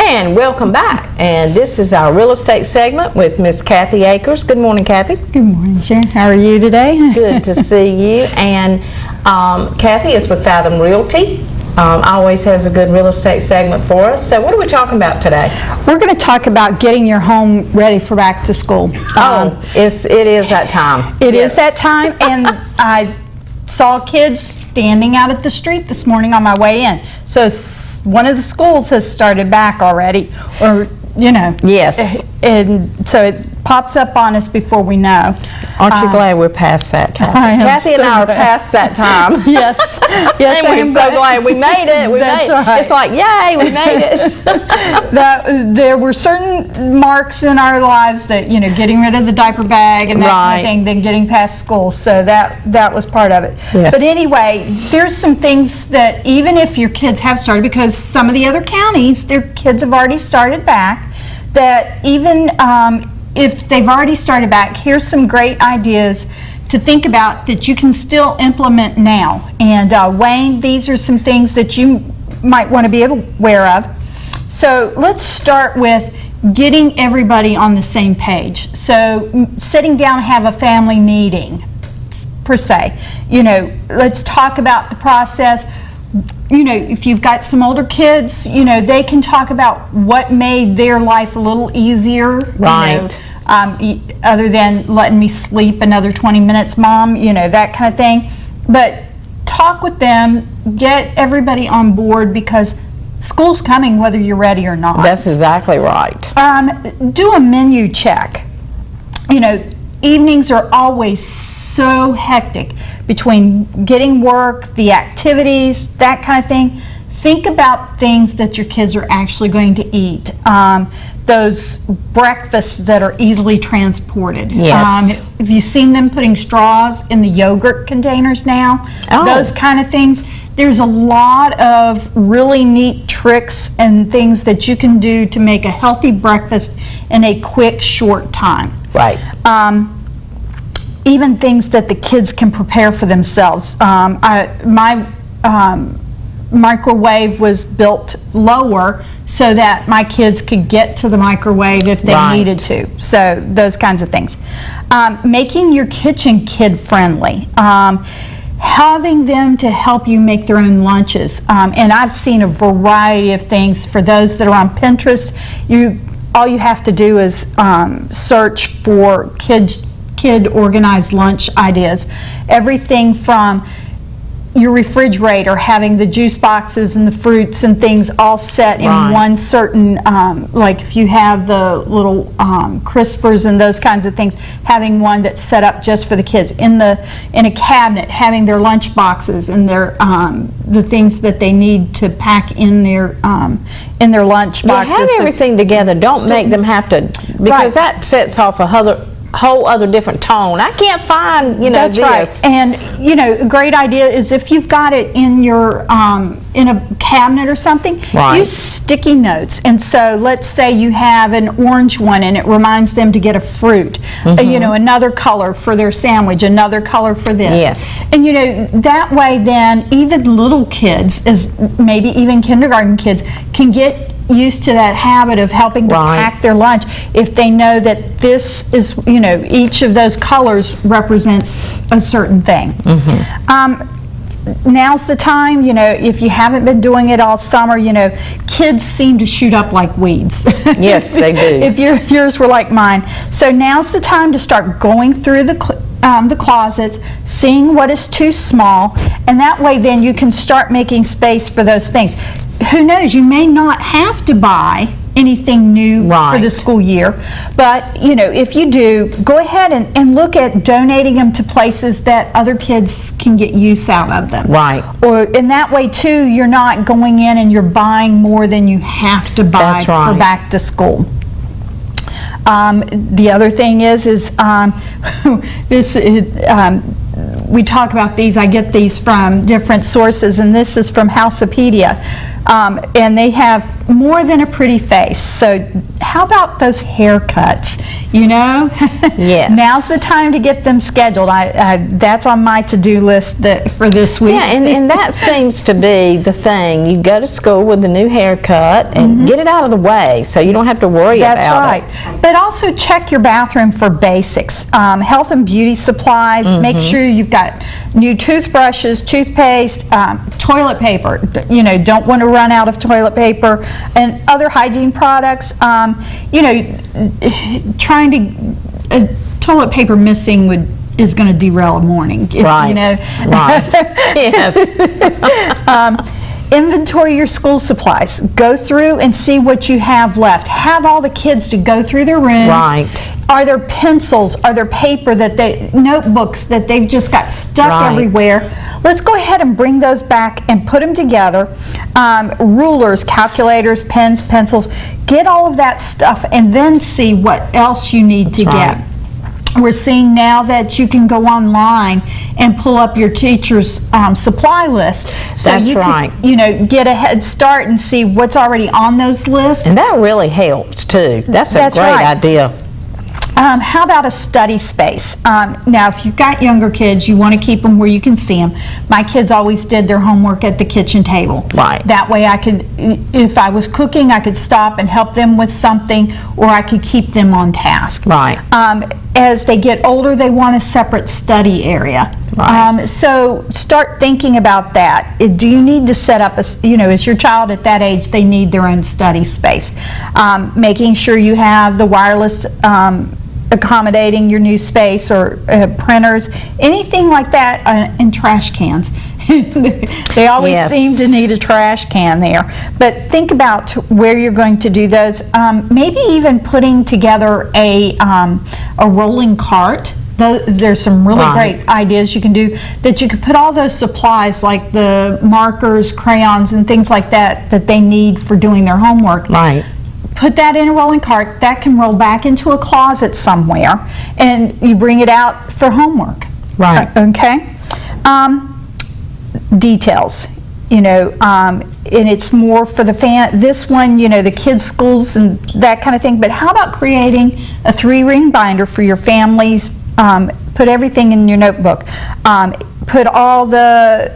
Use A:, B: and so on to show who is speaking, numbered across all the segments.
A: And welcome back. And this is our real estate segment with Miss Kathy Akers. Good morning, Kathy.
B: Good morning, Sharon. How are you today?
A: Good to see you. And Kathy is with Fathom Realty. Always has a good real estate segment for us. So what are we talking about today?
B: We're going to talk about getting your home ready for back to school.
A: It is that time.
B: It is that time, and I saw kids standing out at the street this morning on my way in. So one of the schools has started back already, or
A: Yes.
B: And so it pops up on us before we know.
A: Aren't you glad we're past that time? Kathy and I are past that time.
B: Yes. Yes,
A: and we're so glad we made it.
B: That's right.
A: It's like, yay, we made it.
B: There were certain marks in our lives that, getting rid of the diaper bag and that kind of thing, then getting past school. So that was part of it.
A: Yes.
B: But anyway, there's some things that even if your kids have started, because some of the other counties, their kids have already started back, that even if they've already started back, here's some great ideas to think about that you can still implement now. And Wayne, these are some things that you might want to be aware of. So let's start with getting everybody on the same page. So sitting down, have a family meeting, per se. Let's talk about the process. If you've got some older kids, they can talk about what made their life a little easier.
A: Right.
B: Other than letting me sleep another 20 minutes, Mom, that kind of thing. But talk with them, get everybody on board, because school's coming whether you're ready or not.
A: That's exactly right.
B: Do a menu check. Evenings are always so hectic between getting work, the activities, that kind of thing. Think about things that your kids are actually going to eat. Those breakfasts that are easily transported.
A: Yes.
B: Have you seen them putting straws in the yogurt containers now?
A: Oh.
B: Those kind of things. There's a lot of really neat tricks and things that you can do to make a healthy breakfast in a quick, short time.
A: Right.
B: Even things that the kids can prepare for themselves. My microwave was built lower so that my kids could get to the microwave if they needed to. So those kinds of things. Making your kitchen kid friendly. Having them to help you make their own lunches. And I've seen a variety of things. For those that are on Pinterest, all you have to do is search for kid organized lunch ideas. Everything from your refrigerator, having the juice boxes and the fruits and things all set in one certain, like if you have the little crispers and those kinds of things, having one that's set up just for the kids. In a cabinet, having their lunch boxes and their the things that they need to pack in their lunch boxes.
A: Have everything together. Don't make them have to, because that sets off a whole other different tone. I can't find,
B: That's
A: this.
B: right. And, a great idea is if you've got it in your, in a cabinet or something, use sticky notes. And so let's say you have an orange one and it reminds them to get a fruit, another color for their sandwich, another color for this.
A: Yes.
B: And, that way then even little kids, maybe even kindergarten kids, can get used to that habit of helping to pack their lunch if they know that this is, each of those colors represents a certain thing. Now's the time, if you haven't been doing it all summer, kids seem to shoot up like weeds.
A: Yes, they do.
B: If yours were like mine. So now's the time to start going through the closets, seeing what is too small, and that way then you can start making space for those things. Who knows, you may not have to buy anything new for the school year, but if you do, go ahead and look at donating them to places that other kids can get use out of them. Or in that way too, you're not going in and you're buying more than you have to buy for back to school. The other thing is we talk about these, I get these from different sources, and this is from Housepedia. And they have more than a pretty face. So How about those haircuts? You know,
A: Yes.
B: Now's the time to get them scheduled. That's on my to-do list for this week.
A: Yeah, and that seems to be the thing. You go to school with a new haircut and get it out of the way so you don't have to worry about it.
B: That's right. But also check your bathroom for basics. Health and beauty supplies. Make sure you've got new toothbrushes, toothpaste, toilet paper. You know, don't want to run out of toilet paper and other hygiene products. You know, trying to toilet paper missing is going to derail a morning.
A: Right.
B: You know.
A: Right. Yes.
B: Inventory your school supplies. Go through and see what you have left. Have all the kids to go through their rooms.
A: Right.
B: Are there pencils? Are there paper notebooks that they've just got stuck
A: Right.
B: everywhere? Let's go ahead and bring those back and put them together. Rulers, calculators, pens, pencils. Get all of that stuff and then see what else you need to
A: right.
B: get. We're seeing now that you can go online and pull up your teacher's supply list. So
A: That's
B: you
A: right.
B: can, you know, get a head start and see what's already on those lists.
A: And that really helps too. That's a
B: That's
A: great
B: right.
A: idea.
B: How about a study space? Now, if you've got younger kids, you want to keep them where you can see them. My kids always did their homework at the kitchen table.
A: Right.
B: That way I could, if I was cooking, I could stop and help them with something, or I could keep them on task.
A: Right.
B: As they get older, they want a separate study area.
A: Right.
B: So start thinking about that. Do you need to set up is your child at that age, they need their own study space. Making sure you have the wireless accommodating your new space, or printers, anything like that, and trash cans. They always
A: Yes.
B: seem to need a trash can there. But think about where you're going to do those. Maybe even putting together a rolling cart. There's some really
A: Right.
B: great ideas you can do, that you could put all those supplies like the markers, crayons, and things like that they need for doing their homework.
A: Right.
B: Put that in a rolling cart. That can roll back into a closet somewhere, and you bring it out for homework.
A: Right.
B: Okay. Details, and it's more for the this one, the kids' schools and that kind of thing. But how about creating a 3-ring binder for your families? Put everything in your notebook. Put all the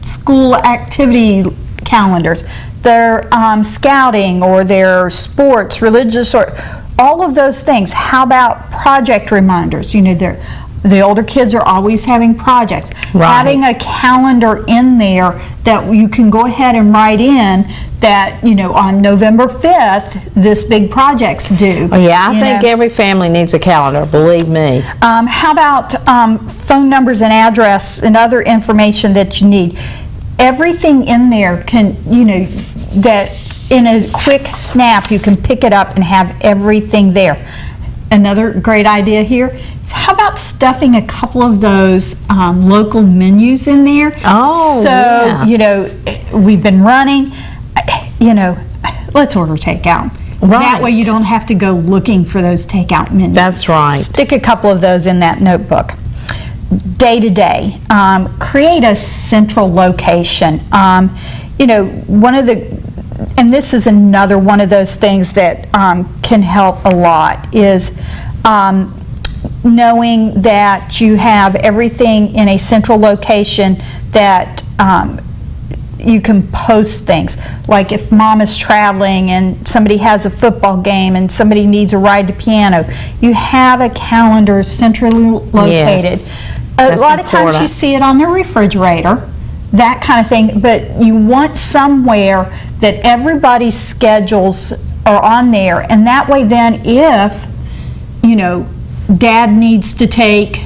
B: school activity calendars, their scouting or their sports, religious, or all of those things. How about project reminders? The older kids are always having projects.
A: Right.
B: Having a calendar in there that you can go ahead and write in that, on November 5th, this big project's due.
A: Oh, yeah, I think
B: know.
A: every family needs a calendar, believe me.
B: How about phone numbers and address and other information that you need? Everything in there can, that in a quick snap you can pick it up and have everything there. Another great idea here is, how about stuffing a couple of those local menus in there?
A: Oh,
B: so,
A: yeah.
B: We've been running, let's order takeout. That
A: Right.
B: way you don't have to go looking for those takeout menus.
A: That's right.
B: Stick a couple of those in that notebook. Day to day, create a central location. One of the, and this is another one of those things that can help a lot, is knowing that you have everything in a central location, that you can post things. Like if mom is traveling and somebody has a football game and somebody needs a ride to piano, you have a calendar centrally located.
A: Yes.
B: A
A: That's
B: lot of times you
A: important.
B: see it on the refrigerator, that kind of thing, but you want somewhere that everybody's schedules are on there, and that way then if, Dad needs to take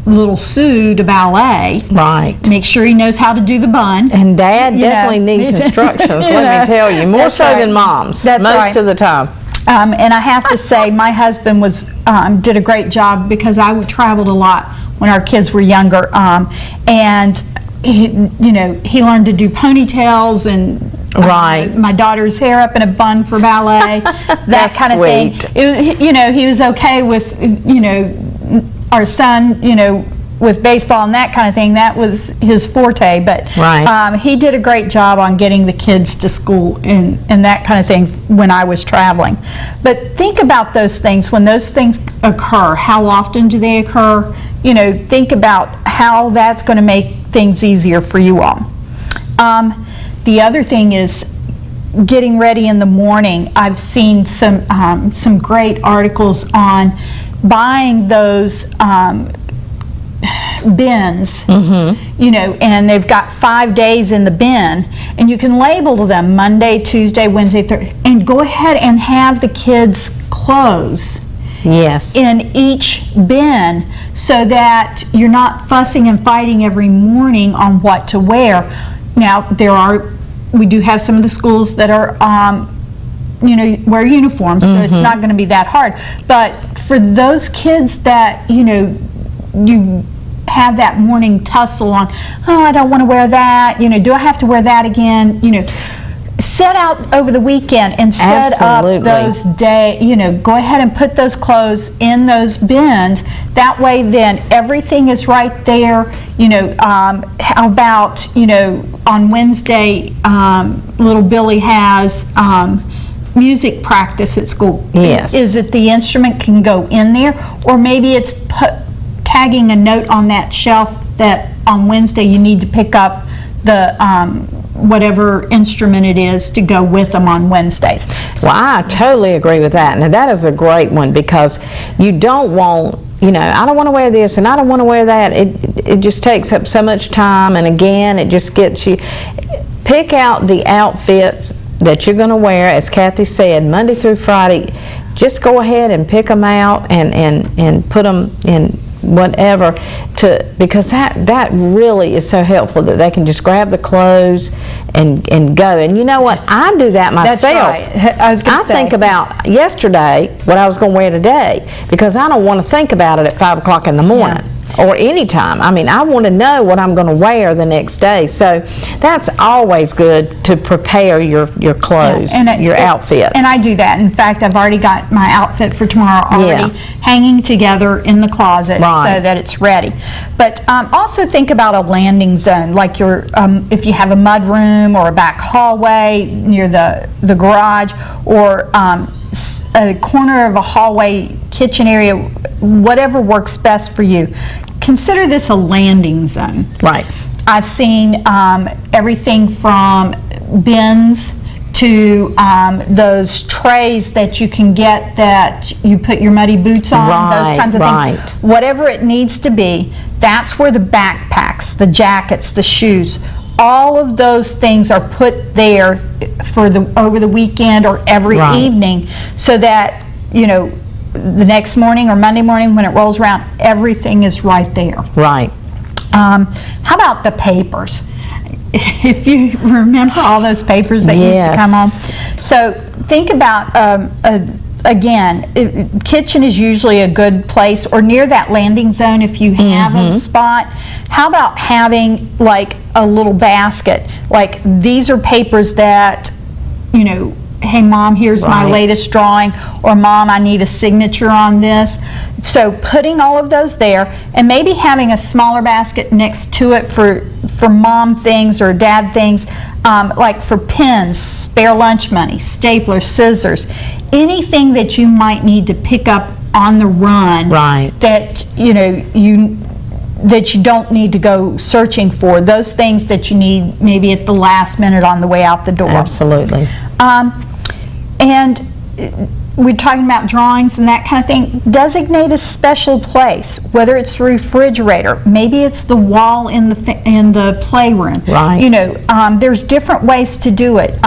B: little Sue to ballet,
A: Right.
B: make sure he knows how to do the bun.
A: And Dad
B: You know.
A: definitely needs instructions, let me tell you, more
B: That's
A: so
B: right.
A: than moms,
B: That's
A: most
B: right.
A: of the time.
B: And I have to say, my husband did a great job, because I traveled a lot when our kids were younger, and he learned to do ponytails and
A: Right.
B: my daughter's hair up in a bun for ballet, that
A: That's
B: kind of thing.
A: sweet.
B: He was okay with our son, with baseball and that kind of thing, that was his forte. But
A: Right.
B: he did a great job on getting the kids to school and that kind of thing when I was traveling. But think about those things. When those things occur, how often do they occur? You know, think about how that's going to make things easier for you all. The other thing is getting ready in the morning. I've seen some great articles on buying those bins, you know, and they've got 5 days in the bin, and you can label them Monday, Tuesday, Wednesday, Thursday, and go ahead and have the kids' clothes
A: Yes.
B: in each bin so that you're not fussing and fighting every morning on what to wear. Now, we do have some of the schools that are, you know, wear uniforms, so it's not going to be that hard. But for those kids that, you know, you have that morning tussle on, oh, I don't want to wear that, you know, do I have to wear that again, you know, set out over the weekend and set
A: Absolutely.
B: up those you know, go ahead and put those clothes in those bins. That way then everything is right there. You know, how about, you know, on Wednesday, little Billy has music practice at school.
A: Yes.
B: Is it the instrument can go in there, or maybe it's tagging a note on that shelf that on Wednesday you need to pick up the whatever instrument it is to go with them on Wednesdays.
A: Well, I totally agree with that. Now, that is a great one, because you don't want, you know, I don't want to wear this and I don't want to wear that. It just takes up so much time, and again, it just gets you. Pick out the outfits that you're going to wear, as Kathy said, Monday through Friday. Just go ahead and pick them out and put them in whatever, because that really is so helpful, that they can just grab the clothes and go. And you know what, I do that myself.
B: That's right. I
A: think about yesterday what I was going to wear today, because I don't want to think about it at 5 o'clock in the morning. Or any time. I mean, I want to know what I'm going to wear the next day. So that's always good to prepare your clothes, your outfits.
B: And I do that. In fact, I've already got my outfit for tomorrow already hanging together in the closet so that it's ready. But also think about a landing zone, like if you have a mud room or a back hallway near the garage, or a corner of a hallway, kitchen area, whatever works best for you. Consider this a landing zone.
A: Right.
B: I've seen everything from bins to those trays that you can get that you put your muddy boots on, those kinds of things. Whatever it needs to be, that's where the backpacks, the jackets, the shoes, all of those things are put there for over the weekend or every evening, so that, you know, the next morning or Monday morning when it rolls around, everything is right there.
A: Right.
B: How about the papers? If you remember all those papers that used to come home. So think about, again, kitchen is usually a good place, or near that landing zone if you have a spot. How about having like a little basket? Like, these are papers that, you know, hey Mom, here's my latest drawing, or Mom, I need a signature on this. So putting all of those there, and maybe having a smaller basket next to it for Mom things or Dad things, like for pens, spare lunch money, staplers, scissors, anything that you might need to pick up on the run that, you know, that you don't need to go searching for, those things that you need maybe at the last minute on the way out the door.
A: Absolutely.
B: And we're talking about drawings and that kind of thing. Designate a special place, whether it's the refrigerator, maybe it's the wall in the playroom.
A: Right.
B: You know, there's different ways to do it.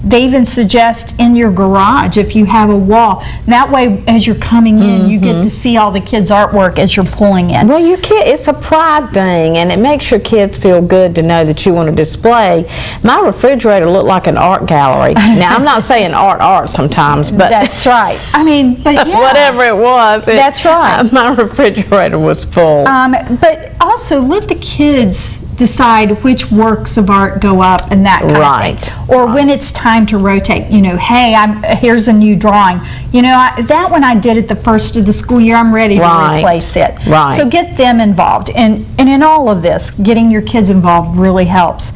B: They even suggest in your garage if you have a wall. That way, as you're coming in, you get to see all the kids' artwork as you're pulling in.
A: Well, it's a pride thing, and it makes your kids feel good to know that you want to display. My refrigerator looked like an art gallery. Now, I'm not saying art sometimes, but
B: that's right. I mean, but yeah.
A: Whatever it was.
B: That's right.
A: My refrigerator was full.
B: But also let the kids decide which works of art go up and that kind
A: Right.
B: of thing. Or when it's time to rotate, you know, hey, here's a new drawing. You know, that one I did at the first of the school year, I'm ready to
A: Right.
B: replace it.
A: Right.
B: So get them involved. And in all of this, getting your kids involved really helps.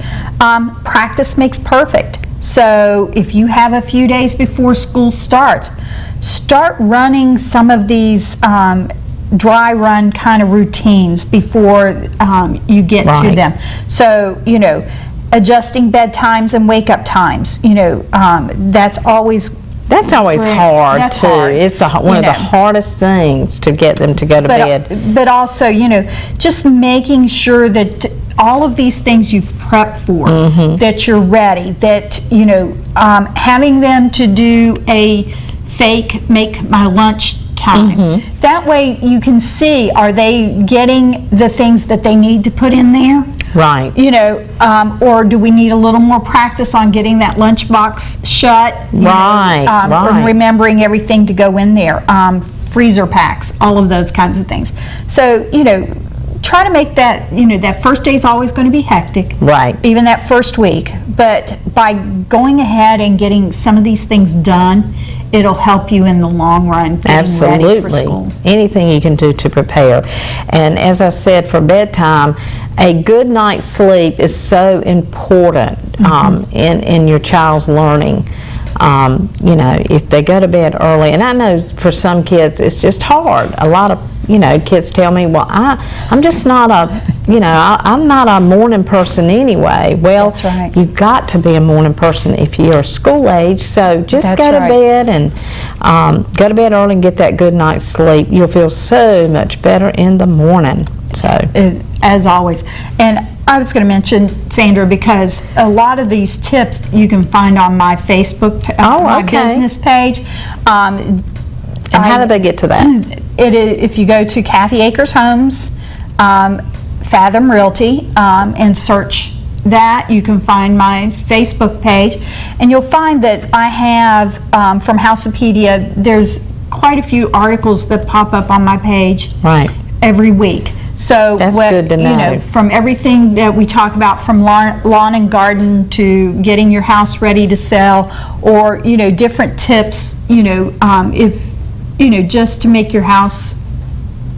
B: Practice makes perfect. So if you have a few days before school starts, start running some of these dry run kind of routines before you get to
A: Right.
B: them. So, you know, adjusting bedtimes and wake up times, you know, that's always Great.
A: hard
B: That's
A: too.
B: hard.
A: It's one of the hardest things to get them to go to bed.
B: But also, you know, just making sure that all of these things you've prepped for, that you're ready, that, you know, having them to do a fake make my lunch time. That way you can see, are they getting the things that they need to put in there?
A: Right.
B: You know, or do we need a little more practice on getting that lunchbox shut? You know,
A: Right,
B: and
A: right.
B: remembering everything to go in there. Freezer packs, all of those kinds of things. So, you know, try to make that, you know, that first day is always going to be hectic.
A: Right.
B: Even that first week. But by going ahead and getting some of these things done, it'll help you in the long run getting ready for school.
A: Anything you can do to prepare. And as I said, for bedtime, a good night's sleep is so important in your child's learning. You know, if they go to bed early, and I know for some kids it's just hard. A lot of, you know, kids tell me, well, I'm just not a, you know, I'm not a morning person anyway. Well,
B: That's right.
A: you've got to be a morning person if you're school age, so just
B: That's
A: go to
B: right.
A: bed and go to bed early and get that good night's sleep. You'll feel so much better in the morning. So,
B: As always. And I was going to mention, Sandra, because a lot of these tips you can find on my Facebook, my
A: okay.
B: business page.
A: and how do they get to that?
B: If you go to Kathy Akers Homes, Fathom Realty, and search that, you can find my Facebook page, and you'll find that I have from Houseopedia, there's quite a few articles that pop up on my page
A: Right.
B: every week. So
A: That's good to
B: you
A: know.
B: from everything that we talk about, from lawn and garden to getting your house ready to sell, or, you know, different tips, you know, if, you know, just to make your house,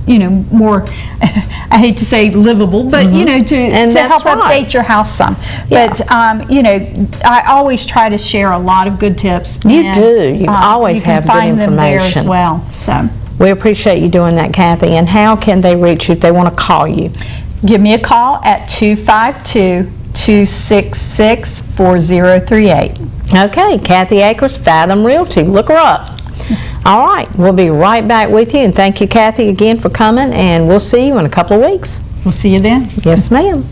B: you know, more, I hate to say livable, but, you know, to
A: that's
B: help
A: right.
B: update your house some.
A: Yeah.
B: But, you know, I always try to share a lot of good tips.
A: You
B: and,
A: do. You always have good
B: You can find them there as
A: information.
B: well, so.
A: We appreciate you doing that, Kathy. And how can they reach you if they want to call you?
B: Give me a call at 252-266-4038.
A: Okay, Kathy Akers, Fathom Realty. Look her up. All right, we'll be right back with you. And thank you, Kathy, again for coming. And we'll see you in a couple of weeks.
B: We'll see you then.
A: Yes, ma'am.